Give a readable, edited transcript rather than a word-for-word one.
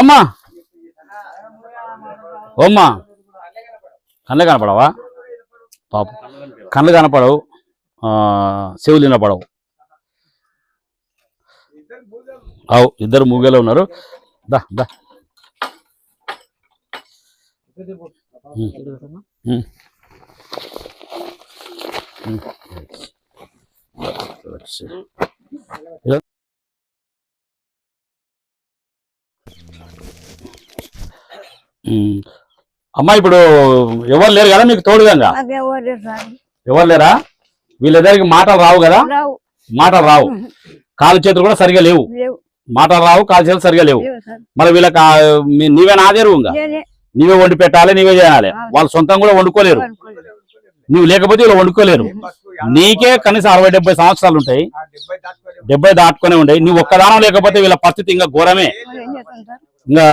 అమ్మా ఓమ్మా కళ్ళు కనపడవా పాప కళ్ళు కనపడవు చెవులు వినపడవు అవు ఇద్దరు మూగలో ఉన్నారు దా దా అమ్మా ఇప్పుడు ఎవరు లేరు కదా మీకు తోడుగా ఎవరు లేరా వీళ్ళిద్దరికి మాటలు రావు కదా మాటలు రావు కాలు చేతులు కూడా సరిగా లేవు మాటలు రావు కాలు చేతులు సరిగా లేవు మరి వీళ్ళకి నీవే నాదేరు ఇంకా నీవే వండి పెట్టాలి నీవే చేయాలి వాళ్ళు సొంతంగా కూడా వండుకోలేరు నువ్వు లేకపోతే వీళ్ళు వండుకోలేరు నీకే కనీసం 60-70 సంవత్సరాలు ఉంటాయి 70 దాటుకునే ఉంటాయి నువ్వు ఒక్కదానం లేకపోతే వీళ్ళ పరిస్థితి ఇంకా ఘోరమే ఇంకా